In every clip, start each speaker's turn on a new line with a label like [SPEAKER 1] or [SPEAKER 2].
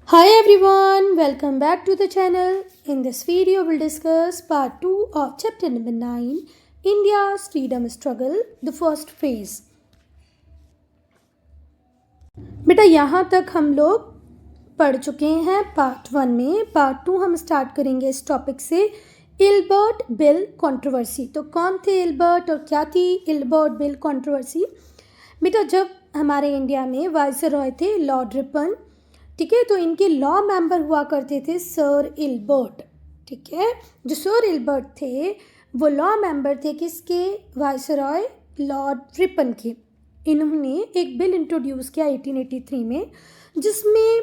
[SPEAKER 1] Hi everyone, welcome back to the channel. In this video, we'll discuss part 2 of chapter number 9, India's freedom struggle, the first phase. बेटा यहाँ तक हम लोग पढ़ चुके हैं पार्ट 1 में. पार्ट 2 हम स्टार्ट करेंगे इस टॉपिक से, इल्बर्ट बिल कंट्रोवर्सी. तो कौन थे इल्बर्ट और क्या थी इल्बर्ट बिल कंट्रोवर्सी? बेटा जब हमारे इंडिया में वाइसरॉय थे लॉर्ड रिपन, ठीक है, तो इनके लॉ मेंबर हुआ करते थे सर इल्बर्ट. ठीक है, जो सर इल्बर्ट थे वो लॉ मेंबर थे किसके? वाइसरॉय लॉर्ड रिपन के. इन्होंने एक बिल इंट्रोड्यूस किया 1883 में, जिसमें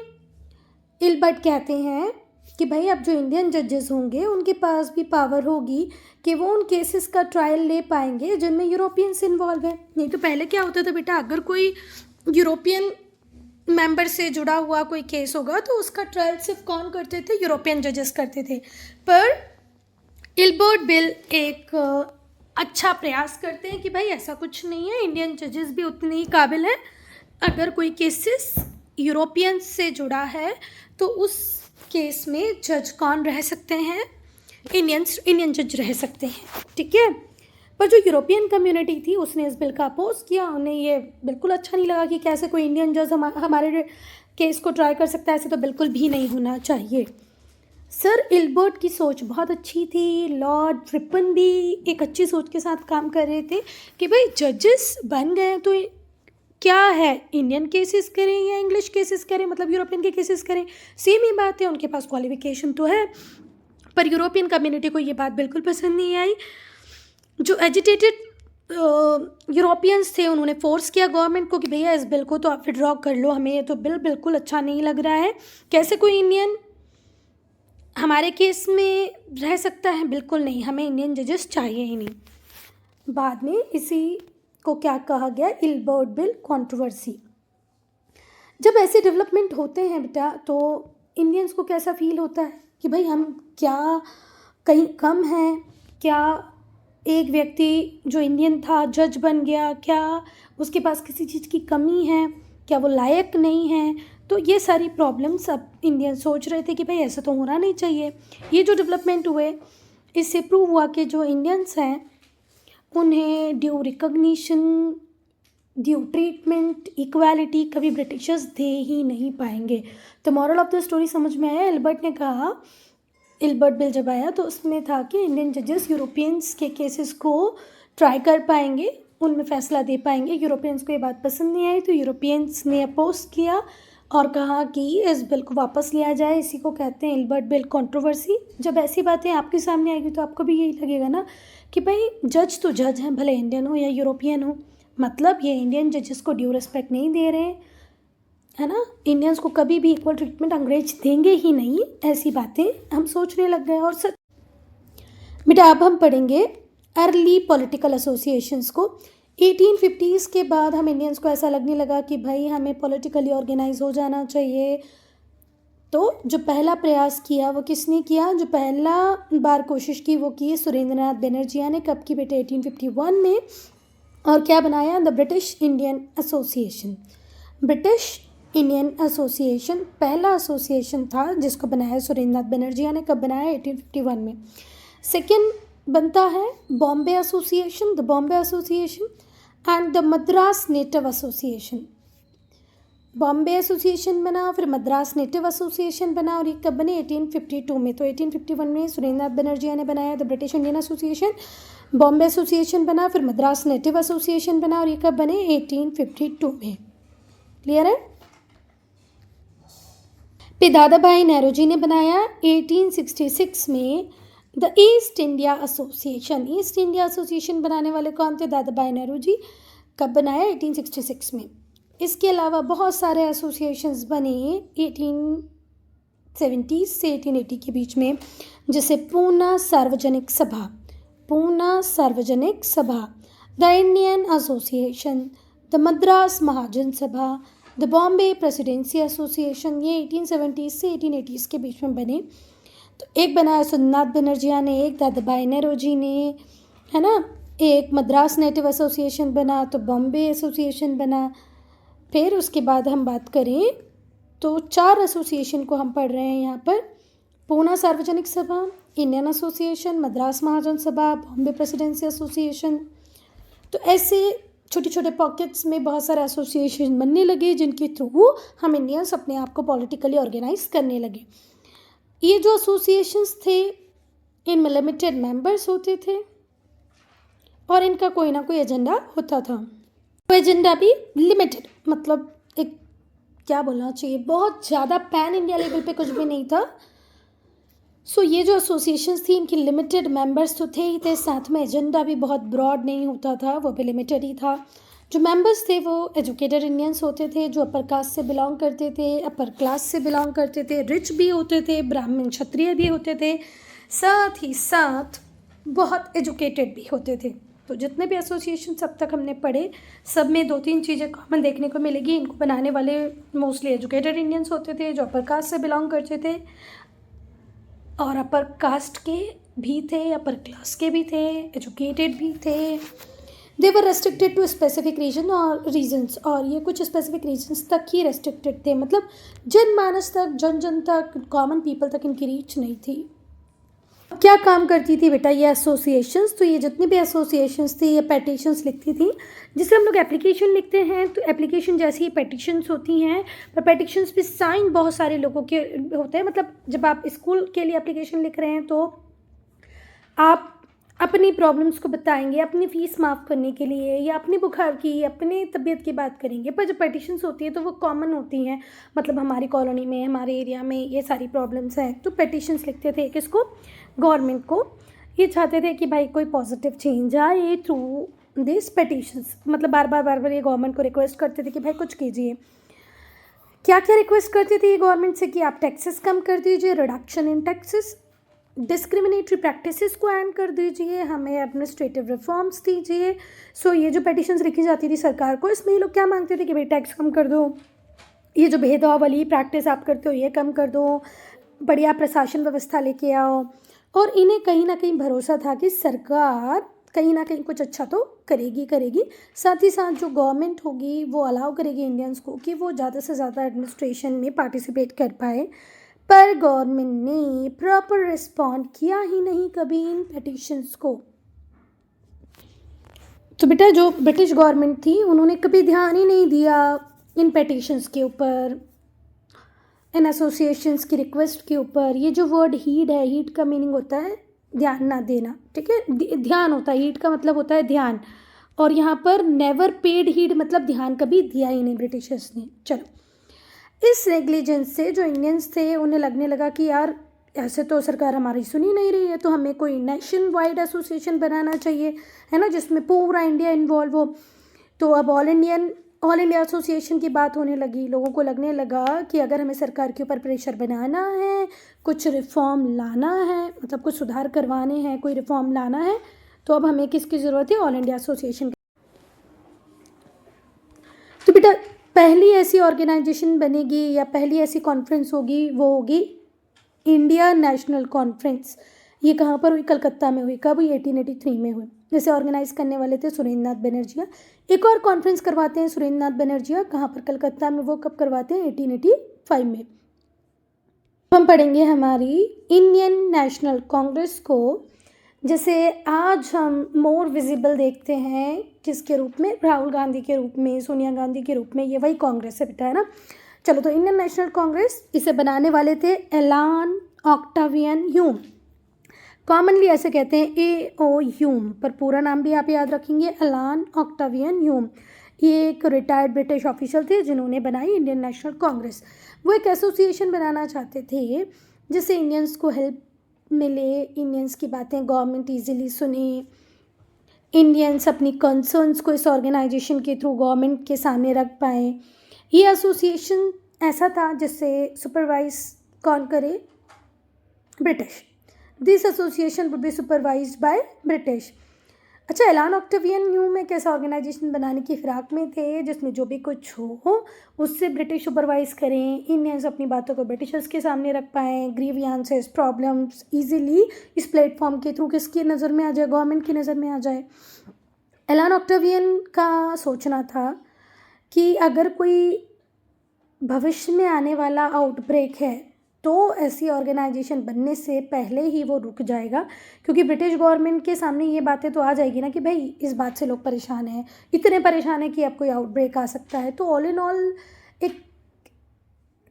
[SPEAKER 1] इल्बर्ट कहते हैं कि भाई अब जो इंडियन जजेस होंगे उनके पास भी पावर होगी कि वो उन केसेस का ट्रायल ले पाएंगे जिनमें यूरोपियंस इन्वॉल्व है. नहीं तो पहले क्या होता था बेटा, अगर कोई यूरोपियन मेंबर से जुड़ा हुआ कोई केस होगा तो उसका ट्रायल सिर्फ कौन करते थे? यूरोपियन जजेस करते थे. पर इल्बर्ट बिल एक अच्छा प्रयास करते हैं कि भाई ऐसा कुछ नहीं है, इंडियन जजेस भी उतने ही काबिल हैं. अगर कोई केसेस यूरोपियन से जुड़ा है तो उस केस में जज कौन रह सकते हैं? इंडियन जज रह सकते हैं. ठीक है, पर जो यूरोपियन कम्युनिटी थी उसने इस बिल का अपोज किया. उन्हें ये बिल्कुल अच्छा नहीं लगा कि कैसे कोई इंडियन जज हमारे केस को ट्राई कर सकता है. ऐसे तो बिल्कुल भी नहीं होना चाहिए. सर इल्बर्ट की सोच बहुत अच्छी थी. लॉर्ड रिपन भी एक अच्छी सोच के साथ काम कर रहे थे कि भाई जजेस बन गए तो क्या है, इंडियन केसेस करें या इंग्लिश केसेस करें, मतलब यूरोपियन के केसेस करें, सेम ही बात है. उनके पास क्वालिफिकेशन तो है. पर यूरोपियन कम्युनिटी को ये बात बिल्कुल पसंद नहीं आई. जो एजिटेटेड यूरोपियंस थे उन्होंने फोर्स किया गवर्नमेंट को कि भैया इस बिल को तो आप विड्रॉ कर लो, हमें ये तो बिल बिल्कुल अच्छा नहीं लग रहा है. कैसे कोई इंडियन हमारे केस में रह सकता है? बिल्कुल नहीं, हमें इंडियन जजेस चाहिए ही नहीं. बाद में इसी को क्या कहा गया? Ilbert bill controversy. जब ऐसे डेवलपमेंट होते हैं बेटा तो इंडियंस को कैसा फील होता है कि भाई हम क्या कहीं कम हैं? क्या एक व्यक्ति जो इंडियन था जज बन गया, क्या उसके पास किसी चीज़ की कमी है? क्या वो लायक नहीं है? तो ये सारी प्रॉब्लम्स अब इंडियन सोच रहे थे कि भाई ऐसा तो होना नहीं चाहिए. ये जो डेवलपमेंट हुए इससे प्रूव हुआ कि जो इंडियंस हैं उन्हें due recognition, due treatment, equality कभी ब्रिटिशर्स दे ही नहीं पाएंगे. तो मॉरल ऑफ द स्टोरी समझ में आया? इल्बर्ट ने कहा, इल्बर्ट बिल जब आया तो उसमें था कि इंडियन जजेस यूरोपियंस के केसेस को ट्राई कर पाएंगे, उनमें फ़ैसला दे पाएंगे. यूरोपियंस को ये बात पसंद नहीं आई तो यूरोपियंस ने अपोज किया और कहा कि इस बिल को वापस लिया जाए. इसी को कहते हैं इल्बर्ट बिल कंट्रोवर्सी. जब ऐसी बातें आपके सामने आएगी तो आपको भी यही लगेगा ना कि भाई जज तो जज हैं, भले इंडियन हो या यूरोपियन हो, मतलब ये इंडियन जजेस को ड्यू रिस्पेक्ट नहीं दे रहे हैं, है ना. इंडियंस को कभी भी इक्वल ट्रीटमेंट अंग्रेज देंगे ही नहीं. ऐसी बातें हम सोचने लग गए. और सच बेटा अब हम पढ़ेंगे अर्ली पॉलिटिकल एसोसिएशंस को. 1850s के बाद हम इंडियंस को ऐसा लगने लगा कि भाई हमें पॉलिटिकली ऑर्गेनाइज हो जाना चाहिए. तो जो पहला प्रयास किया वो किसने किया? जो पहला बार कोशिश की वो की सुरेंद्रनाथ बनर्जिया ने. कब की बेटे? 1851 में. और क्या बनाया? The British Indian association. British Indian association पहला एसोसिएशन था जिसको बनाया सुरेंद्रनाथ बनर्जिया ने. कब बनाया? 1851 में. सेकेंड बनता है Bombay association, the Bombay association and the Madras native association. Bombay association बना, फिर मद्रास नेटिव एसोसिएशन बना. और ये कब बने? 1852 में. तो 1851 में सुरेंद्रनाथ बनर्जिया ने बनाया the British Indian association, Bombay association बना, फिर मद्रास नेटिव एसोसिएशन बना. और ये कब बने? 1852 में. क्लियर है? फिर दादाभाई नौरोजी ने बनाया 1866 में the east India association. East India association बनाने वाले कौन थे? दादाभाई नौरोजी. कब बनाया? 1866 में. इसके अलावा बहुत सारे एसोसिएशंस बने 1870 से 1880 के बीच में, जैसे पूना सार्वजनिक सभा, Poona Sarvajanik Sabha, the Indian association, the Madras Mahajan Sabha, the Bombay presidency association. ये 1870 से 1880 के बीच में बने. तो एक बनाया सुरेंद्रनाथ बनर्जिया ने, एक दादाभाई नौरोजी ने, है ना. एक मद्रास नेटिव एसोसिएशन बना, तो बॉम्बे एसोसिएशन बना. फिर उसके बाद हम बात करें तो 4 एसोसिएशन को हम पढ़ रहे हैं यहाँ पर। पूना सार्वजनिक सभा, इंडियन एसोसिएशन, मद्रास महाजन सभा, बॉम्बे प्रेसिडेंसी एसोसिएशन। तो ऐसे छोटे छोटे पॉकेट्स में बहुत सारे एसोसिएशन बनने लगे जिनके थ्रू हम इंडियंस अपने आप को पॉलिटिकली ऑर्गेनाइज करने लगे। ये जो एसोसिएशंस थे इनमें लिमिटेड मेंबर्स होते थे और इनका कोई ना कोई एजेंडा होता था। वो एजेंडा भी लिमिटेड, मतलब एक क्या बोलना चाहिए, बहुत ज़्यादा पैन इंडिया लेवल पे कुछ भी नहीं था। सो ये जो एसोसिएशंस थी इनकी लिमिटेड मेंबर्स तो थे ही थे, साथ में एजेंडा भी बहुत ब्रॉड नहीं होता था, वो भी लिमिटेड ही था। जो मेंबर्स थे वो एजुकेटेड इंडियंस होते थे जो अपर कास्ट से बिलोंग करते थे, अपर क्लास से बिलोंग करते थे, रिच भी होते थे, ब्राह्मण क्षत्रिय भी होते थे, साथ ही साथ बहुत एजुकेटेड भी होते थे। तो जितने भी एसोसिएशन अब तक हमने पढ़े सब में 2-3 चीज़ें कॉमन देखने को मिलेगी। इनको बनाने वाले मोस्टली एजुकेटेड इंडियंस होते थे जो अपर कास्ट से बिलोंग करते थे और अपर कास्ट के भी थे, अपर क्लास के भी थे, एजुकेटेड भी थे। दे वर रेस्ट्रिक्टेड टू स्पेसिफिक रीजन और रीजन्स, और ये कुछ स्पेसिफिक रीजन्स तक ही रेस्ट्रिक्टेड थे, मतलब जनमानस तक, जन जन तक, कॉमन पीपल तक इनकी रीच नहीं थी। क्या काम करती थी बेटा ये एसोसिएशंस? तो ये जितनी भी एसोसिएशंस थी ये पेटिशंस लिखती थी। जिससे हम लोग एप्लीकेशन लिखते हैं तो एप्लीकेशन जैसी ही पेटिशंस होती हैं, पर पेटिशंस पे साइन बहुत सारे लोगों के होते हैं। मतलब जब आप स्कूल के लिए एप्लीकेशन लिख रहे हैं तो आप अपनी प्रॉब्लम्स को बताएंगे, अपनी फ़ीस माफ़ करने के लिए या अपनी बुखार की, अपनी तबीयत की बात करेंगे। पर जब पेटिशंस होती है तो वो कॉमन होती हैं, मतलब हमारी कॉलोनी में, हमारे एरिया में ये सारी प्रॉब्लम्स हैं। तो पेटिशंस लिखते थे किसको? गवर्नमेंट को। ये चाहते थे कि भाई कोई पॉजिटिव चेंज आए थ्रू दिस पेटिशंस, मतलब बार बार ये गवर्नमेंट को रिक्वेस्ट करते थे कि भाई कुछ कीजिए। क्या क्या रिक्वेस्ट करते थे ये गवर्नमेंट से? कि आप टैक्सेस कम कर दीजिए, reduction in taxes, discriminatory practices को एंड कर दीजिए, हमें एडमिनिस्ट्रेटिव रिफॉर्म्स दीजिए। सो ये जो पेटिशंस लिखी जाती थी सरकार को, इसमें ये लोग क्या मांगते थे कि भाई टैक्स कम कर दो, ये जो भेदभाव वाली प्रैक्टिस आप करते हो ये कम कर दो, बढ़िया प्रशासन व्यवस्था लेके आओ। और इन्हें कहीं ना कहीं भरोसा था कि सरकार कहीं ना कहीं कुछ अच्छा तो करेगी। साथ ही साथ जो गवर्नमेंट होगी वो अलाउ करेगी इंडियंस को कि वो ज़्यादा से ज़्यादा एडमिनिस्ट्रेशन में पार्टिसिपेट कर पाए। पर गवर्नमेंट ने प्रॉपर रिस्पॉन्ड किया ही नहीं कभी इन पेटिशंस को। तो बेटा जो ब्रिटिश गवर्नमेंट थी उन्होंने कभी ध्यान ही नहीं दिया इन पेटिशंस के ऊपर, इन एसोसिएशंस की रिक्वेस्ट के ऊपर। ये जो वर्ड हीड है, हीड का मीनिंग होता है ध्यान ना देना, ठीक है? ध्यान होता है, हीड का मतलब होता है ध्यान, और यहाँ पर नेवर पेड हीड मतलब ध्यान कभी दिया ही नहीं ब्रिटिशर्स ने। चलो, इस नेग्लिजेंस से जो इंडियंस थे उन्हें लगने लगा कि यार ऐसे तो सरकार हमारी सुनी नहीं रही है, तो हमें कोई नेशन वाइड एसोसिएशन बनाना चाहिए, है ना, जिसमें पूरा इंडिया इन्वॉल्व हो। तो अब ऑल इंडिया एसोसिएशन की बात होने लगी। लोगों को लगने लगा कि अगर हमें सरकार के ऊपर प्रेशर बनाना है, कुछ रिफॉर्म लाना है, मतलब कुछ सुधार करवाने हैं, कोई रिफॉर्म लाना है, तो अब हमें किसकी ज़रूरत है? All India association. तो बेटा पहली ऐसी ऑर्गेनाइजेशन बनेगी या पहली ऐसी कॉन्फ्रेंस होगी वो होगी इंडिया नेशनल कॉन्फ्रेंस। ये कहाँ पर हुई? कलकत्ता में हुई। कब हुई? 1883 में हुई। जैसे ऑर्गेनाइज करने वाले थे सुरेंद्रनाथ बनर्जिया। एक और कॉन्फ्रेंस करवाते हैं सुरेंद्रनाथ बनर्जिया, कहाँ पर? कलकत्ता में। वो कब करवाते हैं? 1885 में। हम पढ़ेंगे हमारी इंडियन नेशनल कांग्रेस को, जैसे आज हम मोर विजिबल देखते हैं किसके रूप में? राहुल गांधी के रूप में, सोनिया गांधी के रूप में। ये वही कांग्रेस है बेटा, है ना? चलो, तो इंडियन नेशनल कांग्रेस, इसे बनाने वाले थे एलान ऑक्टावियन ह्यूम। कॉमनली ऐसे कहते हैं A.O. ह्यूम, पर पूरा नाम भी आप याद रखेंगे, एलान ऑक्टावियन ह्यूम। ये एक रिटायर्ड ब्रिटिश ऑफिसर थे जिन्होंने बनाई इंडियन नेशनल कांग्रेस। वो एक एसोसिएशन बनाना चाहते थे जिससे इंडियंस को हेल्प मिले, इंडियंस की बातें गवर्नमेंट ईजिली सुने, इंडियंस अपनी कंसर्न्स को इस ऑर्गेनाइजेशन के थ्रू गवर्नमेंट के सामने रख पाएँ। ये एसोसिएशन ऐसा था जिससे सुपरवाइज कौन करे? British. This association would be supervised by British. अच्छा, एलान ऑक्टावियन ह्यूम एक ऐसा ऑर्गेनाइजेशन बनाने की फिराक में थे जिसमें जो भी कुछ हो उससे ब्रिटिश सुपरवाइज करें, इंडियंस अपनी बातों को ब्रिटिशर्स के सामने रख पाएँ, ग्रीवियंसेस, प्रॉब्लम्स ईजिली इस प्लेटफॉर्म के थ्रू किसकी नज़र में आ जाए? गवर्नमेंट की नज़र में आ जाए। एलान ऑक्टावियन का सोचना था कि अगर कोई भविष्य में आने वाला आउटब्रेक है तो ऐसी ऑर्गेनाइजेशन बनने से पहले ही वो रुक जाएगा, क्योंकि ब्रिटिश गवर्नमेंट के सामने ये बातें तो आ जाएगी ना कि भाई इस बात से लोग परेशान हैं, इतने परेशान हैं कि अब कोई आउटब्रेक आ सकता है। तो ऑल इन ऑल एक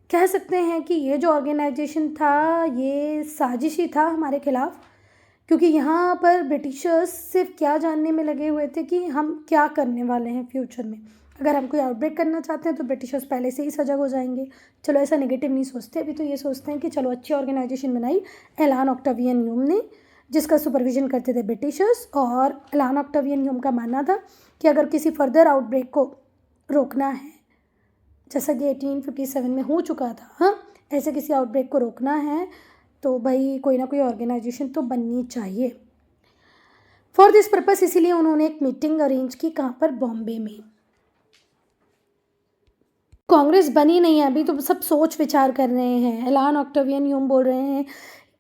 [SPEAKER 1] कह सकते हैं कि ये जो ऑर्गेनाइजेशन था ये साजिशी था हमारे खिलाफ, क्योंकि यहाँ पर ब्रिटिशर्स सिर्फ क्या जानने में लगे हुए थे कि हम क्या करने वाले हैं फ्यूचर में। अगर हम कोई आउटब्रेक करना चाहते हैं तो ब्रिटिशर्स पहले से ही सजग हो जाएंगे। चलो ऐसा नेगेटिव नहीं सोचते, अभी तो ये सोचते हैं कि चलो अच्छी ऑर्गेनाइजेशन बनाई एलान ऑक्टावियन ह्यूम ने, जिसका सुपरविजन करते थे ब्रिटिशर्स। और एलान ऑक्टावियन ह्यूम का मानना था कि अगर किसी फर्दर आउटब्रेक को रोकना है, जैसा कि 1857 में हो चुका था, हाँ, ऐसे किसी आउटब्रेक को रोकना है तो भाई कोई ना कोई ऑर्गेनाइजेशन तो बननी चाहिए। फॉर दिस पर्पस इसीलिए उन्होंने एक मीटिंग अरेंज की, कहाँ पर, बॉम्बे में। कांग्रेस बनी नहीं है अभी, तो सब सोच विचार कर रहे हैं। एलान ऑक्टावियन ह्यूम बोल रहे हैं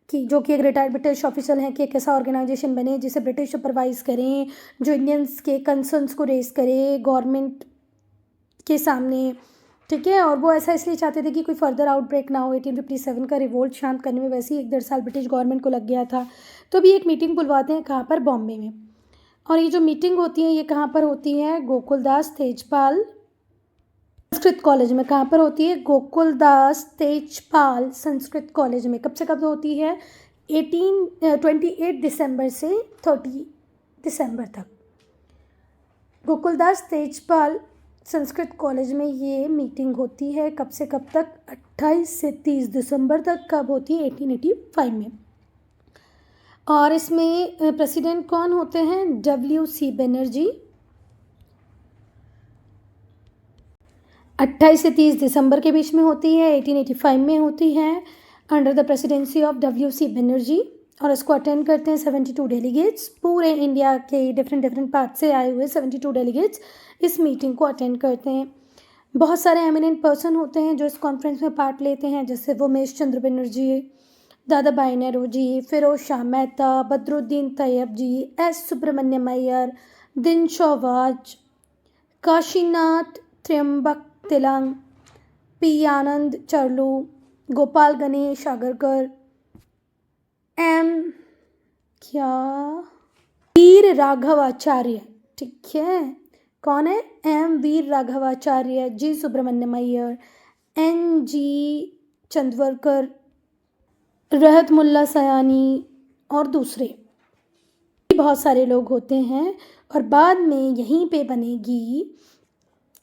[SPEAKER 1] कि जो कि एक रिटायर्ड ब्रिटिश ऑफिसर हैं कि एक ऐसा ऑर्गेनाइजेशन बने जिसे ब्रिटिश सुपरवाइज करें, जो इंडियंस के कंसर्न्स को रेस करे गवर्नमेंट के सामने, ठीक है। और वो ऐसा इसलिए चाहते थे कि कोई फर्दर आउटब्रेक ना हो। 1857 का रिवोल्ट शांत करने में वैसे ही 1-1.5 साल ब्रिटिश गवर्नमेंट को लग गया था। तो अभी एक मीटिंग बुलवाते हैं, कहाँ पर, बॉम्बे में। और ये जो मीटिंग होती है ये कहाँ पर होती है, गोकुलदास तेजपाल संस्कृत कॉलेज में। कहाँ पर होती है, गोकुलदास तेजपाल संस्कृत कॉलेज में। कब से कब होती है, 28 दिसंबर से 30 दिसंबर तक। गोकुलदास तेजपाल संस्कृत कॉलेज में ये मीटिंग होती है। कब से कब तक, 28 से 30 दिसंबर तक। कब होती है, 1885 में। और इसमें प्रेसिडेंट कौन होते हैं, WC बनर्जी। 28 से 30 दिसंबर के बीच में होती है, 1885 में होती है, under the presidency of WC Banerjee. और इसको अटेंड करते हैं 72 डेलीगेट्स, पूरे इंडिया के डिफरेंट पार्ट से आए हुए 72 डेलीगेट्स इस मीटिंग को अटेंड करते हैं। बहुत सारे एमिनेंट पर्सन होते हैं जो इस कॉन्फ्रेंस में पार्ट लेते हैं, जैसे उमेश चंद्र बनर्जी, दादा भाई नेहरू जी, फिरोज शाह मेहता, बदरुद्दीन तैयब जी, S सुब्रमण्यम अय्यर, दिन शौवाज, काशीनाथ त्र्यंबक तिलंग, P आनंद चरलू, गोपाल गणेश आगरकर, वीर राघवाचार्य, ठीक है, कौन है, वीर राघवाचार्य, G सुब्रमण्यम अय्यर, NG चंदवरकर, रहत मुल्ला सयानी और दूसरे बहुत सारे लोग होते हैं। और बाद में यहीं पे बनेगी,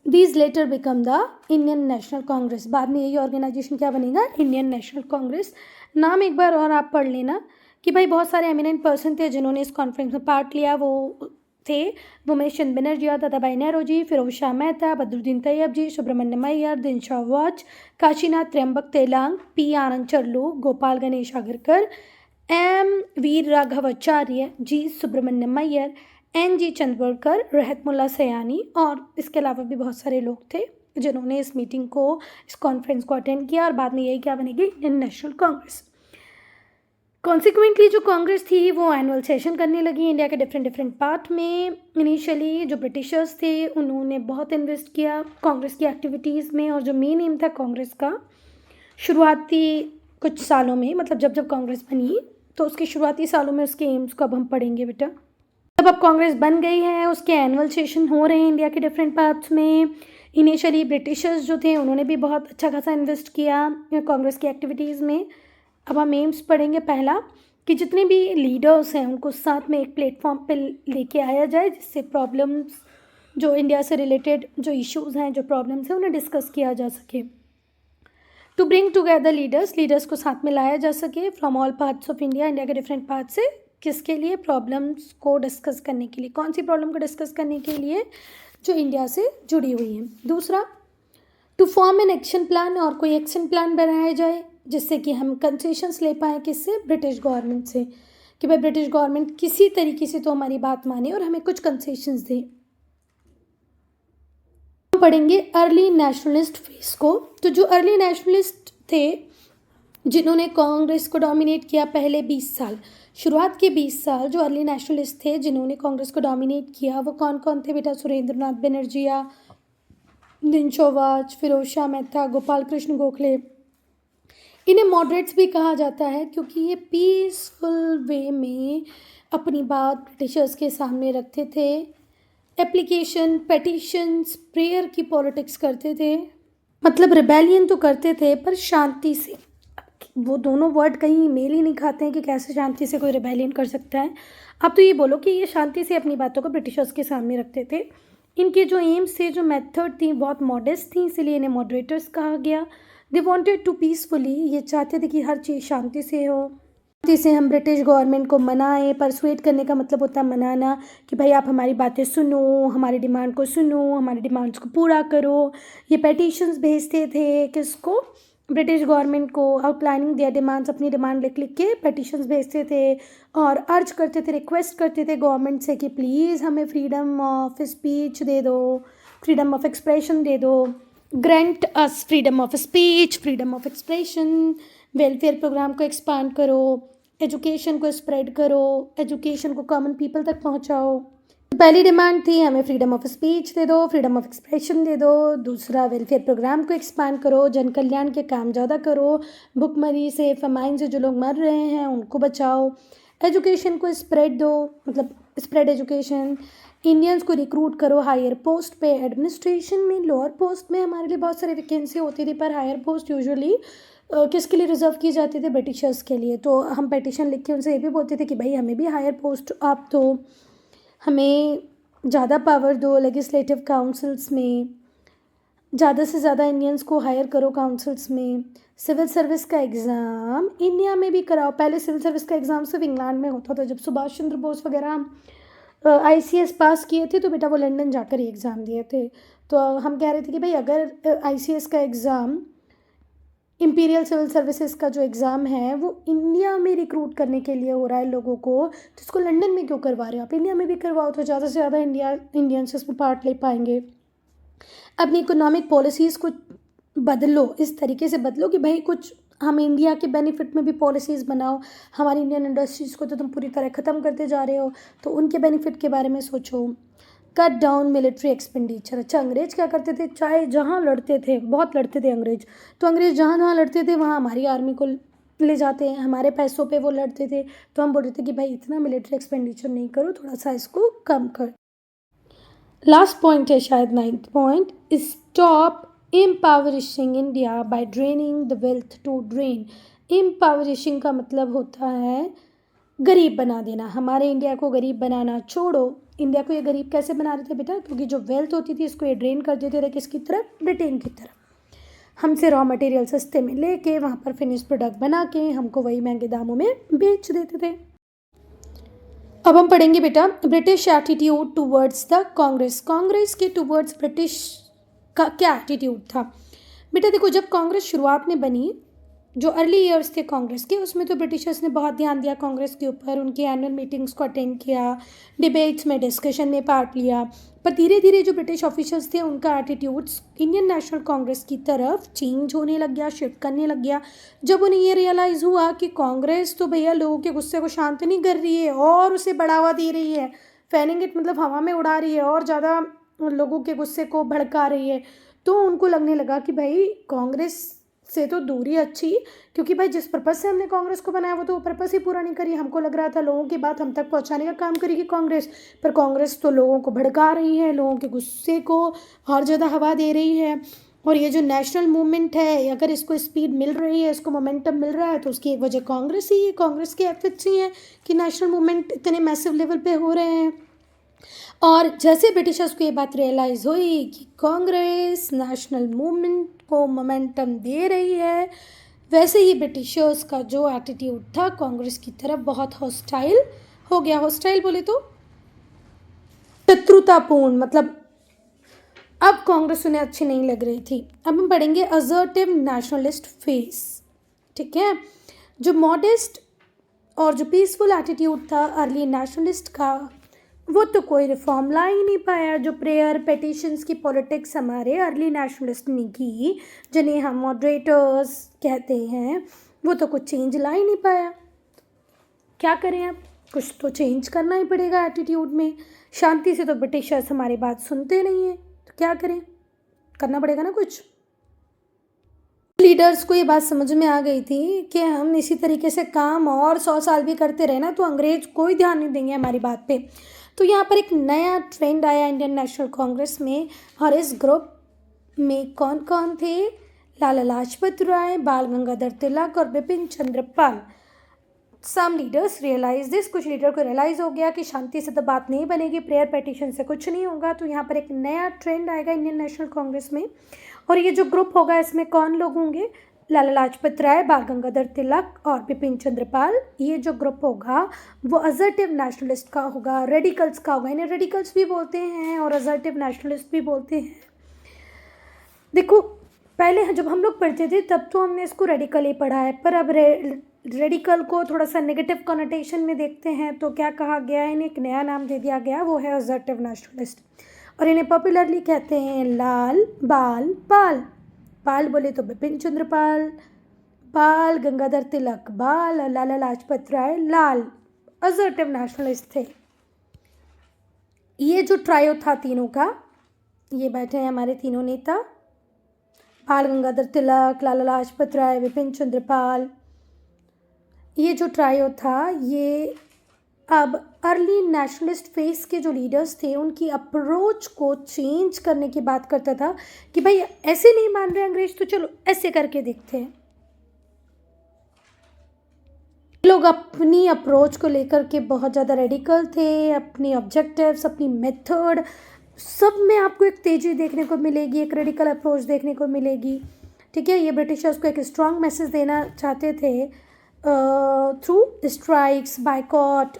[SPEAKER 1] These later become the Indian national Congress. बाद में यही ऑर्गेनाइजेशन क्या बनेगा, इंडियन नेशनल कांग्रेस। नाम एक बार और आप पढ़ लेना कि भाई बहुत सारे एमिनेंट पर्सन थे जिन्होंने इस कॉन्फ्रेंस में पार्ट लिया। वो थे उमेश चंद्र बनर्जी, दादा भाई नेहरू जी, फिरोज शाह मेहता, बदरुद्दीन तैयब जी, सुब्रमण्यम अय्यर, दिन शौवाज, काशीनाथ त्र्यंबक तेलांग, P आनंद चरलू, गोपाल गणेश आगरकर, वीर राघवाचार्य, G सुब्रमण्यम अय्यर, NG चंदवरकर, रहत मुल्ला सयानी। और इसके अलावा भी बहुत सारे लोग थे जिन्होंने इस मीटिंग को, इस कॉन्फ्रेंस को अटेंड किया। और बाद में यही क्या बनेगी, इंडियन नेशनल कांग्रेस। कॉन्सिक्वेंटली जो कांग्रेस थी वो एनुअल सेशन करने लगी इंडिया के डिफरेंट पार्ट में। इनिशियली जो ब्रिटिशर्स थे उन्होंने बहुत इन्वेस्ट किया कांग्रेस की एक्टिविटीज़ में। और जो मेन एम था कांग्रेस का शुरुआती कुछ सालों में, मतलब जब कांग्रेस बनी तो उसके शुरुआती सालों में उसके एम्स को अब हम पढ़ेंगे बेटा। अब कांग्रेस बन गई है, उसके एनुअल सेशन हो रहे हैं इंडिया के डिफरेंट पार्ट्स में। इनिशियली ब्रिटिशर्स जो थे उन्होंने भी बहुत अच्छा खासा इन्वेस्ट किया कांग्रेस की एक्टिविटीज़ में। अब हम एम्स पढ़ेंगे। पहला कि जितने भी लीडर्स हैं उनको साथ में एक प्लेटफॉर्म पे लेके आया जाए, जिससे प्रॉब्लम्स जो इंडिया से रिलेटेड जो इश्यूज़ हैं, जो प्रॉब्लम्स हैं, उन्हें डिस्कस किया जा सके। टू ब्रिंग टुगेदर लीडर्स को साथ में लाया जा सके from all parts of India, India के डिफरेंट पार्ट से। किसके लिए, प्रॉब्लम्स को डिस्कस करने के लिए। कौन सी प्रॉब्लम को डिस्कस करने के लिए, जो इंडिया से जुड़ी हुई है। दूसरा, to form an action plan, और कोई एक्शन प्लान बनाया जाए जिससे कि हम कंसेशंस ले पाएँ, किससे, ब्रिटिश गवर्नमेंट से, कि भाई ब्रिटिश गवर्नमेंट किसी तरीके से तो हमारी बात माने और हमें कुछ कंसेशंस दे। हम पढ़ेंगे अर्ली नेशनलिस्ट फेज को। तो जो अर्ली नेशनलिस्ट थे जिन्होंने कांग्रेस को डोमिनेट किया पहले 20 साल, शुरुआत के 20 साल जो अर्ली नेशनलिस्ट थे जिन्होंने कांग्रेस को डोमिनेट किया, वो कौन कौन थे बेटा, सुरेंद्र नाथ बनर्जी, दिनशोवाज, फिरोज शाह मेहता, गोपाल कृष्ण गोखले, इन्हें मॉडरेट्स भी कहा जाता है क्योंकि ये पीसफुल वे में अपनी बात ब्रिटिशर्स के सामने रखते थे। एप्लीकेशन, पेटिशंस, प्रेयर की पॉलिटिक्स करते थे, मतलब रिबेलियन तो करते थे पर शांति से। वो दोनों वर्ड कहीं मेल ही नहीं खाते हैं कि कैसे शांति से कोई रिबेलियन कर सकता है। आप तो ये बोलो कि ये शांति से अपनी बातों को ब्रिटिशर्स के सामने रखते थे। इनके जो एम्स थे, जो मेथड थी, बहुत मॉडेस्ट थी, इसीलिए इन्हें मॉडरेटर्स कहा गया। दे वांटेड टू पीसफुली, ये चाहते थे कि हर चीज़ शांति से हो, शांति से हम ब्रिटिश गवर्नमेंट को मनाएं। परसुएट करने का मतलब होता है मनाना, कि भाई आप हमारी बातें सुनो, हमारी डिमांड को सुनो, हमारी डिमांड्स को पूरा करो। ये पेटिशंस भेजते थे किसको? ब्रिटिश गवर्नमेंट को, आउटलाइनिंग दिया डिमांड्स, अपनी डिमांड लिख लिख के पेटिशंस भेजते थे और अर्ज करते थे, रिक्वेस्ट करते थे गवर्नमेंट से कि प्लीज़ हमें फ्रीडम ऑफ स्पीच दे दो, फ्रीडम ऑफ एक्सप्रेशन दे दो, grant us freedom of speech, freedom of expression. Welfare program को एक्सपांड करो, एजुकेशन को स्प्रेड करो, एजुकेशन को कॉमन पीपल तक पहुंचाओ। पहली डिमांड थी हमें फ्रीडम ऑफ स्पीच दे दो, फ्रीडम ऑफ एक्सप्रेशन दे दो। दूसरा, वेलफेयर प्रोग्राम को एक्सपांड करो, जन कल्याण के काम ज़्यादा करो, भुखमरी से, फमाइन से जो लोग मर रहे हैं उनको बचाओ। एजुकेशन को स्प्रेड दो, मतलब स्प्रेड एजुकेशन। इंडियंस को रिक्रूट करो हायर पोस्ट पे, एडमिनिस्ट्रेशन में, लोअर पोस्ट में हमारे लिए बहुत सारी वैकेंसी होती थी, पर हायर पोस्ट यूजुअली किसके लिए रिजर्व की जाती थी? ब्रिटिशर्स के लिए। तो हम पेटिशन लिख के उनसे ये भी बोलते थे कि भाई हमें भी हायर पोस्ट आप दो, हमें ज़्यादा पावर दो लेजिस्लेटिव काउंसिल्स में, ज़्यादा से ज़्यादा इंडियंस को हायर करो काउंसिल्स में। सिविल सर्विस का एग्ज़ाम इंडिया में भी कराओ। पहले सिविल सर्विस का एग्ज़ाम सिर्फ इंग्लैंड में होता था। जब सुभाष चंद्र बोस वगैरह ICS पास किए थे तो बेटा वो लंदन जाकर ही एग्ज़ाम दिए थे। तो हम कह रहे थे कि भाई अगर ICS का एग्ज़ाम, इंपीरियल सिविल सर्विसेज का जो एग्ज़ाम है वो इंडिया में रिक्रूट करने के लिए हो रहा है लोगों को, तो इसको लंदन में क्यों करवा रहे हो? आप इंडिया में भी करवाओ तो ज़्यादा से ज़्यादा इंडियंस इसमें पार्ट ले पाएंगे। अपनी इकोनॉमिक पॉलिसीज़ को बदलो, इस तरीके से बदलो कि भाई कुछ हम इंडिया के बेनिफिट में भी पॉलिसीज़ बनाओ। हमारी इंडियन इंडस्ट्रीज़ को तो तुम पूरी तरह ख़त्म करते जा रहे हो, तो उनके बेनिफिट के बारे में सोचो। Cut down military expenditure. अच्छा, अंग्रेज क्या करते थे? चाहे जहाँ लड़ते थे, बहुत लड़ते थे अंग्रेज, तो अंग्रेज जहाँ जहाँ लड़ते थे वहाँ हमारी आर्मी को ले जाते हैं, हमारे पैसों पे वो लड़ते थे। तो हम बोल रहे थे कि भाई इतना मिलिट्री एक्सपेंडिचर नहीं करो, थोड़ा सा इसको कम कर। लास्ट पॉइंट है शायद 9th point, stop impoverishing India by draining the wealth to drain. Impoverishing का मतलब होता है गरीब बना देना। हमारे इंडिया को गरीब बनाना छोड़ो। इंडिया को ये गरीब कैसे बना रहे थे बेटा? क्योंकि जो वेल्थ होती थी इसको ये ड्रेन कर देते थे किसकी तरफ? ब्रिटेन की तरफ। हमसे रॉ मटेरियल सस्ते में लेके वहाँ पर फिनिश प्रोडक्ट बना के हमको वही महंगे दामों में बेच देते थे। अब हम पढ़ेंगे बेटा British attitude towards the Congress. Congress के टूवर्ड्स ब्रिटिश का क्या एटीट्यूड था? बेटा देखो, जब कांग्रेस शुरुआत में बनी, जो अर्ली ईयर्स थे कांग्रेस के, उसमें तो ब्रिटिशर्स ने बहुत ध्यान दिया कांग्रेस के ऊपर, उनकी एनुअल मीटिंग्स को अटेंड किया, डिबेट्स में, डिस्कशन में पार्ट लिया। पर धीरे धीरे जो ब्रिटिश ऑफिशियल्स थे उनका एटीट्यूड्स इंडियन नेशनल कांग्रेस की तरफ चेंज होने लग गया, शिफ्ट करने लग गया। जब उन्हें ये रियलाइज़ हुआ कि कांग्रेस तो भैया लोगों के गुस्से को शांत नहीं कर रही है और उसे बढ़ावा दे रही है, फैनिंग इट मतलब हवा में उड़ा रही है और ज़्यादा लोगों के गुस्से को भड़का रही है, तो उनको लगने लगा कि भाई कांग्रेस से तो दूरी अच्छी, क्योंकि भाई जिस पर्पज़ से हमने कांग्रेस को बनाया वो तो वो पर्पज़ ही पूरा नहीं करी। हमको लग रहा था लोगों की बात हम तक पहुंचाने का काम करेगी कांग्रेस, पर कांग्रेस तो लोगों को भड़का रही है, लोगों के गुस्से को और ज़्यादा हवा दे रही है। और ये जो नेशनल मूवमेंट है, अगर इसको स्पीड मिल रही है, इसको मोमेंटम मिल रहा है, तो उसकी एक वजह कांग्रेस ही है, कांग्रेस के एफर्ट्स ही हैं कि नेशनल मूवमेंट इतने मैसिव लेवल पे हो रहे हैं। और जैसे ब्रिटिशर्स को ये बात रियलाइज़ हुई कि कांग्रेस नेशनल मूवमेंट को मोमेंटम दे रही है, वैसे ही ब्रिटिशर्स का जो एटीट्यूड था कांग्रेस की तरफ बहुत हॉस्टाइल हो गया। हॉस्टाइल बोले तो शत्रुतापूर्ण, मतलब अब कांग्रेस उन्हें अच्छी नहीं लग रही थी। अब हम पढ़ेंगे असर्टिव नेशनलिस्ट फेस। ठीक है, जो मॉडेस्ट और जो पीसफुल एटीट्यूड था अर्ली नेशनलिस्ट का, वो तो कोई रिफॉर्म ला ही नहीं पाया। जो प्रेयर पेटिशंस की पॉलिटिक्स हमारे अर्ली नेशनलिस्ट ने की, जिन्हें हम मॉडरेटर्स कहते हैं, वो तो कुछ चेंज ला ही नहीं पाया। क्या करें अब? कुछ तो चेंज करना ही पड़ेगा एटीट्यूड में। शांति से तो ब्रिटिशर्स हमारी बात सुनते नहीं हैं, तो क्या करें? करना पड़ेगा ना कुछ। लीडर्स को ये बात समझ में आ गई थी कि हम इसी तरीके से काम और 100 साल भी करते रहे ना तो अंग्रेज कोई ध्यान नहीं देंगे हमारी बात पे। तो यहाँ पर एक नया ट्रेंड आया इंडियन नेशनल कांग्रेस में, और इस ग्रुप में कौन कौन थे? लाला लाजपत राय, बाल गंगाधर तिलक और बिपिन चंद्र पाल। सम लीडर्स रियलाइज दिस, कुछ लीडर को रियलाइज़ हो गया कि शांति से तो बात नहीं बनेगी, प्रेयर पेटिशन से कुछ नहीं होगा। तो यहाँ पर एक नया ट्रेंड आएगा इंडियन नेशनल कांग्रेस में, और ये जो ग्रुप होगा इसमें कौन लोग होंगे? लाला लाजपत राय, बाल गंगाधर तिलक और बिपिन चंद्र पाल। ये जो ग्रुप होगा वो असर्टिव नेशनलिस्ट का होगा, रेडिकल्स का होगा। इन्हें रेडिकल्स भी बोलते हैं और असर्टिव नेशनलिस्ट भी बोलते हैं। देखो, पहले जब हम लोग पढ़ते थे तब तो हमने इसको रेडिकल ही पढ़ा है, पर अब रेडिकल को थोड़ा सा नेगेटिव कॉनोटेशन में देखते हैं तो क्या कहा गया है, इन्हें एक नया नाम दे दिया गया, वो है असर्टिव नेशनलिस्ट। और इन्हें पॉपुलरली कहते हैं लाल बाल पाल। पाल बोले तो बिपिन चंद्र पाल, बाल गंगाधर तिलक बाल, और लाला लाजपत राय लाल, असर्टिव नेशनलिस्ट थे। ये जो ट्रायो था तीनों का, ये बैठे हैं हमारे तीनों नेता, बाल गंगाधर तिलक, लाला लाजपत राय, बिपिन चंद्र पाल। ये जो ट्रायो था ये अब अर्ली नेशनलिस्ट फेस के जो लीडर्स थे उनकी अप्रोच को चेंज करने की बात करता था कि भाई ऐसे नहीं मान रहे अंग्रेज तो चलो ऐसे करके देखते हैं। लोग अपनी अप्रोच को लेकर के बहुत ज़्यादा रेडिकल थे, अपनी ऑब्जेक्टिव्स, अपनी मेथड, सब में आपको एक तेज़ी देखने को मिलेगी, एक रेडिकल अप्रोच देखने को मिलेगी। ठीक है, ये ब्रिटिशर्स को एक स्ट्रॉन्ग मैसेज देना चाहते थे थ्रू स्ट्राइक्स, बाइकॉट।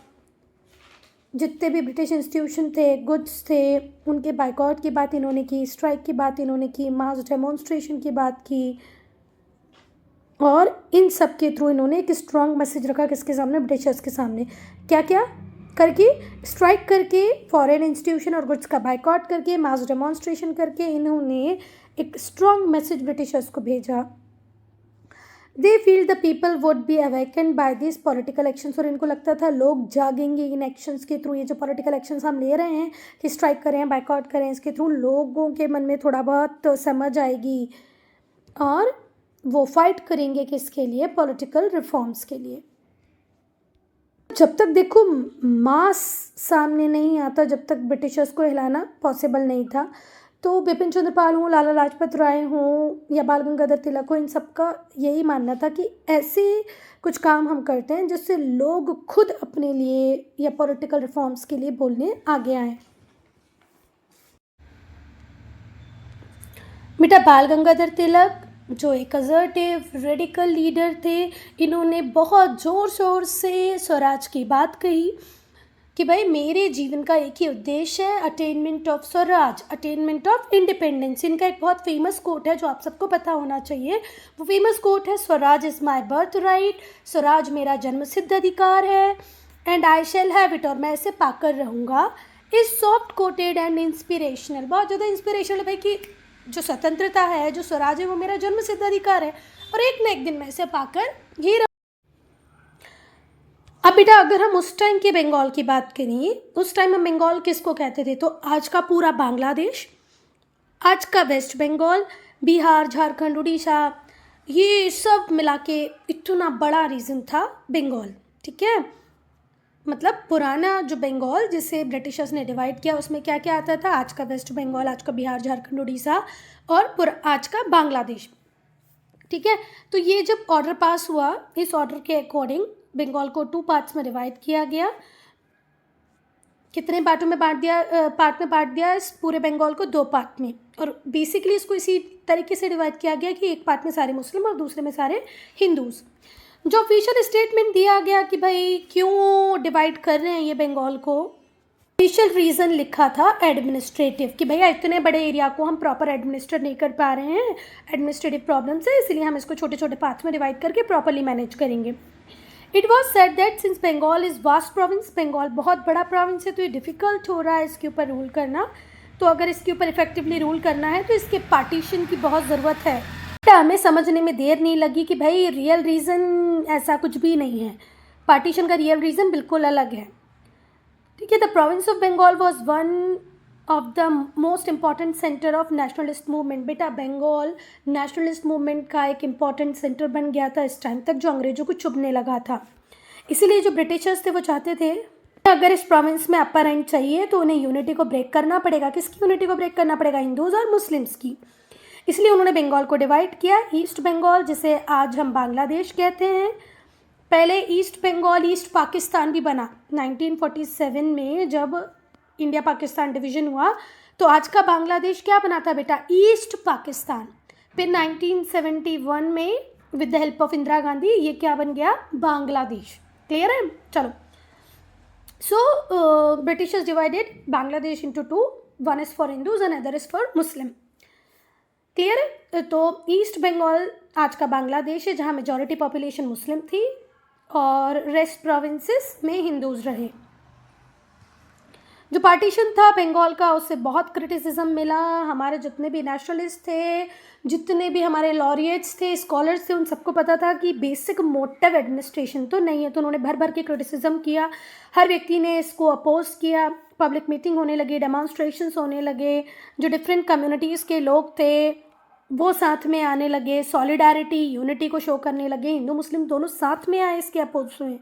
[SPEAKER 1] जितने भी ब्रिटिश इंस्टीट्यूशन थे, गुड्स थे, उनके बाइकॉट की बात इन्होंने की, स्ट्राइक की बात इन्होंने की, मास डेमोन्स्ट्रेशन की बात की, और इन सब के थ्रू इन्होंने एक स्ट्रॉन्ग मैसेज रखा किसके सामने? ब्रिटिशर्स के सामने। क्या क्या करके? स्ट्राइक करके, फॉरेन इंस्टीट्यूशन और गुड्स का बाइकॉट करके, मास डेमोन्स्ट्रेशन करके इन्होंने एक स्ट्रॉन्ग मैसेज ब्रिटिशर्स को भेजा। They feel the people would be awaken by this political actions, और इनको लगता था लोग जागेंगे इन एक्शंस के थ्रू। ये जो पॉलिटिकल एक्शंस हम ले रहे हैं कि स्ट्राइक करें, बाइकआउट करें, इसके थ्रू लोगों के मन में थोड़ा बहुत समझ आएगी और वो फाइट करेंगे किसके लिए? पॉलिटिकल रिफॉर्म्स के लिए। जब तक देखो मास सामने नहीं आता, जब तक ब्रिटिशर्स को हिलाना पॉसिबल नहीं था, तो बिपिन चंद्र पाल हों, लाला लाजपत राय हों या बाल गंगाधर तिलक हो, इन सब का यही मानना था कि ऐसे कुछ काम हम करते हैं जिससे लोग खुद अपने लिए या पॉलिटिकल रिफॉर्म्स के लिए बोलने आगे आएँ। बेटा, बाल गंगाधर तिलक जो एक असर्टिव रेडिकल लीडर थे, इन्होंने बहुत ज़ोर शोर से स्वराज की बात कही कि भाई मेरे जीवन का एक ही उद्देश्य है, attainment of Swaraj, attainment of independence. इनका एक बहुत फेमस कोट है जो आप सबको पता होना चाहिए। वो फेमस कोट है, Swaraj is my birth right, Swaraj मेरा जन्मसिद्ध अधिकार है, and I shall have it, और मैं इसे पाकर रहूँगा। Is soft coated and inspirational, बहुत ज़्यादा इंस्पिरेशनल है भाई कि जो स्वतंत्रता है, जो स्वराज है, वो मेरा जन्मसिद्ध अधिकार है और एक न एक दिन मैं इसे पाकर ही। अब बेटा, अगर हम उस टाइम के बंगाल की बात करें, उस टाइम हम बंगाल किसको कहते थे? तो आज का पूरा बांग्लादेश, आज का वेस्ट बंगाल, बिहार, झारखंड, उड़ीसा, ये सब मिला के इतना बड़ा रीजन था बंगाल। ठीक है, मतलब पुराना जो बंगाल जिसे ब्रिटिशर्स ने डिवाइड किया, उसमें क्या क्या आता था? आज का वेस्ट बंगाल, आज का बिहार, झारखंड, उड़ीसा और आज का बांग्लादेश। ठीक है, तो ये जब ऑर्डर पास हुआ, इस ऑर्डर के अकॉर्डिंग बंगाल को 2 पार्ट्स में डिवाइड किया गया। कितने पार्टों में बांट दिया इस पूरे बंगाल को? 2 पार्ट में। और बेसिकली इसको इसी तरीके से डिवाइड किया गया कि एक पार्ट में सारे मुस्लिम और दूसरे में सारे हिंदूज। जो ऑफिशियल स्टेटमेंट दिया गया कि भाई क्यों डिवाइड कर रहे हैं ये बंगाल को, ऑफिशियल रीज़न लिखा था एडमिनिस्ट्रेटिव, कि भैया इतने बड़े एरिया को हम प्रॉपर एडमिनिस्ट्रेट नहीं कर पा रहे हैं, एडमिनिस्ट्रेटिव प्रॉब्लम से, इसलिए हम इसको छोटे छोटे पार्ट्स में डिवाइड करके प्रॉपरली मैनेज करेंगे। It was said that since Bengal is vast province, Bengal बहुत बड़ा प्रोविंस है तो ये डिफ़िकल्ट हो रहा है इसके ऊपर रूल करना, तो अगर इसके ऊपर इफेक्टिवली रूल करना है तो इसके पार्टीशन की बहुत ज़रूरत है। हमें समझने में देर नहीं लगी कि भाई रियल रीज़न ऐसा कुछ भी नहीं है, पार्टीशन का रियल रीज़न बिल्कुल अलग है। ठीक है, the province of Bengal was one of the most important centre of nationalist movement. बेटा बंगाल नेशनलिस्ट मूवमेंट का एक इम्पॉर्टेंट सेंटर बन गया था इस टाइम तक, जो अंग्रेजों को चुभने लगा था। इसीलिए जो ब्रिटिशर्स थे वो चाहते थे अगर इस प्रोविंस में अपर हैंड चाहिए तो उन्हें यूनिटी को ब्रेक करना पड़ेगा। किसकी यूनिटी को ब्रेक करना पड़ेगा? हिंदूज और मुस्लिम्स की। इसलिए उन्होंने बंगाल को डिवाइड किया। ईस्ट बंगाल, जिसे आज हम बांग्लादेश कहते हैं, पहले ईस्ट बंगाल ईस्ट पाकिस्तान भी बना 1947 में। जब इंडिया पाकिस्तान डिवीज़न हुआ तो आज का बांग्लादेश क्या बना था बेटा? ईस्ट पाकिस्तान। फिर 1971 में with the help of Indira Gandhi ये क्या बन गया? बांग्लादेश। क्लियर है? चलो, so Britishers divided Bangladesh into two, one is for Hindus and other is for Muslim. Clear है? तो ईस्ट बंगाल आज का बांग्लादेश है, जहाँ मेजॉरिटी पॉपुलेशन मुस्लिम थी और रेस्ट प्रोविंसेस में हिंदूज रहे। जो पार्टीशन था बंगाल का, उससे बहुत क्रिटिसिज्म मिला। हमारे जितने भी नेशनलिस्ट थे, जितने भी हमारे लॉरिएट्स थे, स्कॉलर्स थे, उन सबको पता था कि बेसिक मोटिव एडमिनिस्ट्रेशन तो नहीं है। तो उन्होंने भर भर के क्रिटिसिज्म किया। हर व्यक्ति ने इसको अपोज किया। पब्लिक मीटिंग होने लगी, डेमॉन्स्ट्रेशंस होने लगे। जो डिफरेंट कम्युनिटीज़ के लोग थे वो साथ में आने लगे, सॉलिडारिटी यूनिटी को शो करने लगे। हिंदू मुस्लिम दोनों साथ में आए इसके अपोज में।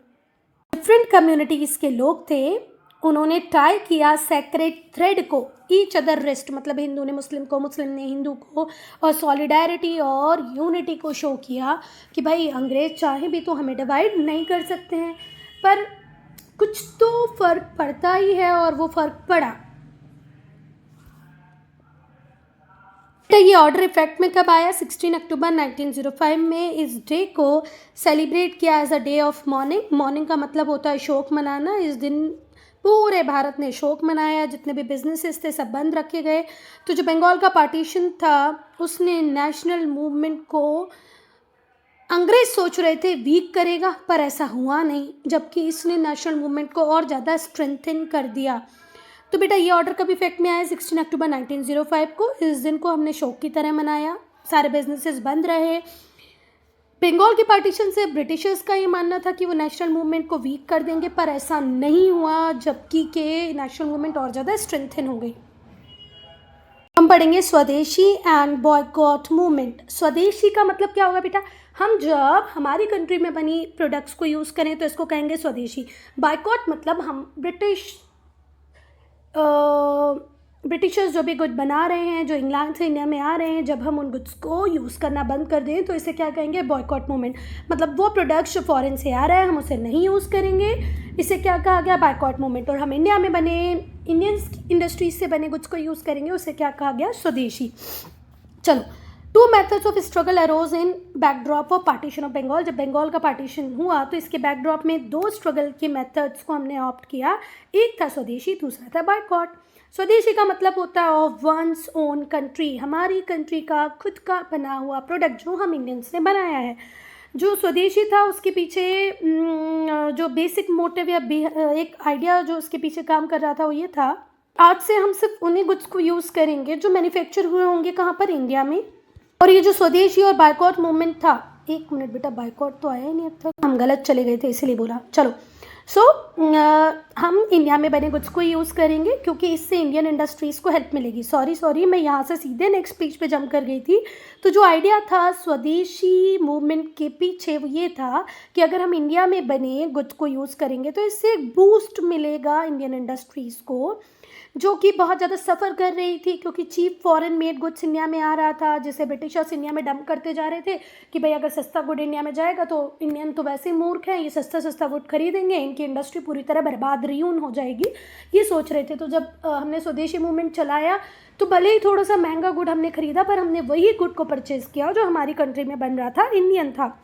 [SPEAKER 1] डिफरेंट कम्युनिटीज़ के लोग थे, उन्होंने टाई किया सेक्रेट थ्रेड को, ईच अदर रेस्ट, मतलब हिंदू ने मुस्लिम को, मुस्लिम ने हिंदू को, और सॉलिडारिटी और यूनिटी को शो किया कि भाई अंग्रेज चाहे भी तो हमें डिवाइड नहीं कर सकते हैं, पर कुछ तो फ़र्क पड़ता ही है और वो फ़र्क पड़ा। ये ऑर्डर इफेक्ट में कब आया? 16 अक्टूबर 1905 में। इस डे को सेलिब्रेट किया as a day of mourning. Mourning का मतलब होता है शोक मनाना। इस दिन पूरे भारत ने शोक मनाया, जितने भी बिजनेसेस थे सब बंद रखे गए। तो जो बंगाल का पार्टीशन था उसने नेशनल मूवमेंट को, अंग्रेज सोच रहे थे वीक करेगा, पर ऐसा हुआ नहीं, जबकि इसने नेशनल मूवमेंट को और ज़्यादा स्ट्रेंथन कर दिया। तो बेटा ये ऑर्डर कब इफेक्ट में आया? 16 अक्टूबर 1905 को। इस दिन को हमने शोक की तरह मनाया, सारे बिजनेसेस बंद रहे। बंगाल के पार्टीशन से ब्रिटिशर्स का ये मानना था कि वो नेशनल मूवमेंट को वीक कर देंगे, पर ऐसा नहीं हुआ, जबकि के नेशनल मूवमेंट और ज़्यादा स्ट्रेंथन हो गई। हम पढ़ेंगे स्वदेशी एंड बॉयकॉट मूवमेंट। स्वदेशी का मतलब क्या होगा बेटा? हम जब हमारी कंट्री में बनी प्रोडक्ट्स को यूज़ करें तो इसको कहेंगे स्वदेशी। बॉयकॉट मतलब हम ब्रिटिशर्स जो भी गुड बना रहे हैं, जो इंग्लैंड से इंडिया में आ रहे हैं, जब हम उन गुड्स को यूज़ करना बंद कर दें तो इसे क्या कहेंगे? Boycott movement. मतलब वो प्रोडक्ट्स जो फॉरेन से आ रहा है हम उसे नहीं यूज़ करेंगे, इसे क्या कहा गया? Boycott movement. और हम इंडिया में बने, इंडियन इंडस्ट्रीज से बने गुड्स को यूज़ करेंगे, उसे क्या कहा गया? स्वदेशी। चलो, 2 methods of struggle arose in backdrop of partition of Bengal. जब बंगाल का पार्टीशन हुआ तो इसके बैकड्रॉप में 2 स्ट्रगल के मेथड्स को हमने ऑप्ट किया। एक था स्वदेशी, दूसरा था बॉयकॉट। स्वदेशी का मतलब होता है ऑफ वंस ओन कंट्री, हमारी कंट्री का खुद का बना हुआ प्रोडक्ट जो हम इंडियंस ने बनाया है। जो स्वदेशी था उसके पीछे जो बेसिक मोटिव या एक आइडिया जो उसके पीछे काम कर रहा था वो ये था, आज से हम सिर्फ उन्हीं गुड्स को यूज़ करेंगे जो मैन्युफैक्चर हुए होंगे कहाँ पर? इंडिया में। और ये जो स्वदेशी और बायकॉट मूवमेंट था, एक मिनट बेटा, बायकॉट तो आया ही नहीं अब तक, हम गलत चले गए थे इसीलिए बोला। चलो, हम इंडिया में बने गुड्स को यूज़ करेंगे क्योंकि इससे इंडियन इंडस्ट्रीज़ को हेल्प मिलेगी। सॉरी मैं यहाँ से सीधे नेक्स्ट पेज पे जंप कर गई थी। तो जो आइडिया था स्वदेशी मूवमेंट के पीछे वो ये था कि अगर हम इंडिया में बने गुड्स को यूज़ करेंगे तो इससे एक बूस्ट मिलेगा इंडियन इंडस्ट्रीज़ को, जो कि बहुत ज़्यादा सफ़र कर रही थी क्योंकि cheap foreign made goods India में आ रहा था, जिसे ब्रिटिशर्स इंडिया में डंप करते जा रहे थे कि भाई अगर सस्ता गुड इंडिया में जाएगा तो इंडियन तो वैसे ही मूर्ख हैं, ये सस्ता गुड खरीदेंगे, इनकी इंडस्ट्री पूरी तरह बर्बाद रियून हो जाएगी, ये सोच रहे थे। तो जब हमने स्वदेशी मूवमेंट चलाया तो भले ही थोड़ा सा महंगा गुड हमने खरीदा, पर हमने वही गुड को परचेज़ किया जो हमारी कंट्री में बन रहा था, इंडियन था।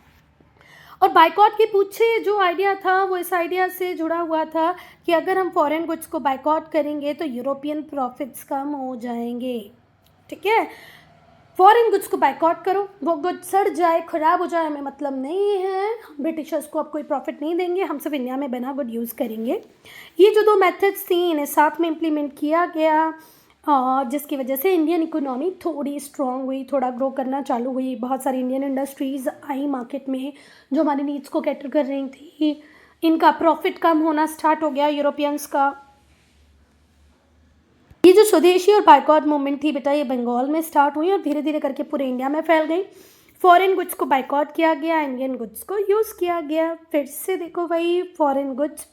[SPEAKER 1] और बायकॉट के पीछे जो आइडिया था वो इस आइडिया से जुड़ा हुआ था कि अगर हम फॉरेन गुड्स को बायकॉट करेंगे तो यूरोपियन प्रॉफिट्स कम हो जाएंगे। ठीक है, फॉरेन गुड्स को बायकॉट करो, वो गुड सड़ जाए, ख़राब हो जाए, हमें मतलब नहीं है, ब्रिटिशर्स को अब कोई प्रॉफिट नहीं देंगे, हम सिर्फ इंडिया में बना गुड यूज़ करेंगे। ये जो 2 मेथड्स थी इन्हें साथ में इम्प्लीमेंट किया गया, और जिसकी वजह से इंडियन इकोनॉमी थोड़ी स्ट्रॉन्ग हुई, थोड़ा ग्रो करना चालू हुई। बहुत सारी इंडियन इंडस्ट्रीज़ आई मार्केट में जो हमारी नीड्स को कैटर कर रही थी, इनका प्रॉफिट कम होना स्टार्ट हो गया यूरोपियंस का। ये जो स्वदेशी और बाइकॉट मूवमेंट थी बेटा, ये बंगाल में स्टार्ट हुई और धीरे धीरे करके पूरे इंडिया में फैल गई। फॉरेन गुड्स को बाइकॉट किया गया, इंडियन गुड्स को यूज़ किया गया। फिर से देखो भाई, foreign goods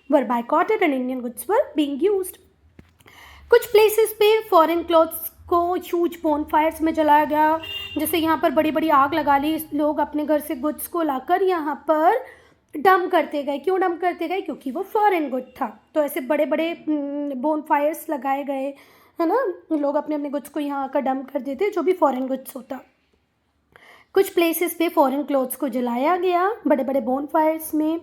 [SPEAKER 1] were boycotted and Indian goods were being used. कुछ प्लेसेस पे फॉरेन क्लॉथ्स को ह्यूज बोनफायर्स में जलाया गया, जैसे यहाँ पर बड़ी बड़ी आग लगा ली, लोग अपने घर से गुड्स को लाकर यहाँ पर डंप करते गए। क्यों डंप करते गए? क्योंकि वो फॉरेन गुड था। तो ऐसे बड़े बड़े बोनफायर्स लगाए गए, है ना, लोग अपने अपने गुड्स को यहाँ आकर डंप कर देते, जो भी फॉरेन गुड्स होता। कुछ प्लेसेस पे फॉरेन क्लॉथ्स को जलाया गया बड़े बड़े बोनफायर्स में।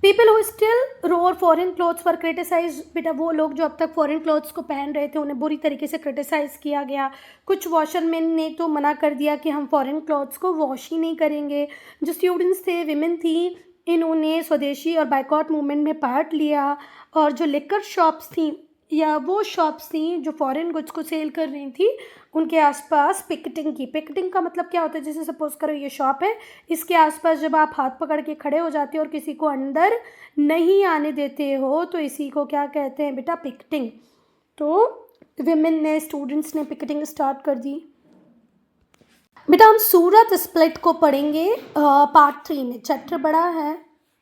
[SPEAKER 1] People who still wore foreign clothes for criticise, बेटा वो लोग जो अब तक फॉरेन क्लॉथ्स को पहन रहे थे उन्हें बुरी तरीके से क्रिटिसाइज़ किया गया। कुछ वॉशरमैन ने तो मना कर दिया कि हम फॉरेन क्लॉथ्स को वॉश ही नहीं करेंगे। जो स्टूडेंट्स थे, विमेन थी, इन्होंने स्वदेशी और बाइकॉट मूवमेंट में पार्ट लिया। और जो लिकर शॉप्स थी या वो शॉप्स थी जो फॉरेन गुड्स को सेल कर रही थी, उनके आसपास पिकेटिंग की। पिकेटिंग का मतलब क्या होता है? जैसे सपोज करो ये शॉप है, इसके आसपास जब आप हाथ पकड़ के खड़े हो जाते हो और किसी को अंदर नहीं आने देते हो, तो इसी को क्या कहते हैं बेटा? पिकेटिंग। तो विमेन ने, स्टूडेंट्स ने पिकेटिंग स्टार्ट कर दी। बेटा हम सूरत स्प्लिट को पढ़ेंगे पार्ट 3 में। चैप्टर बड़ा है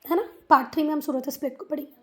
[SPEAKER 1] ना, पार्ट 3 में हम सूरत स्प्लिट को पढ़ेंगे।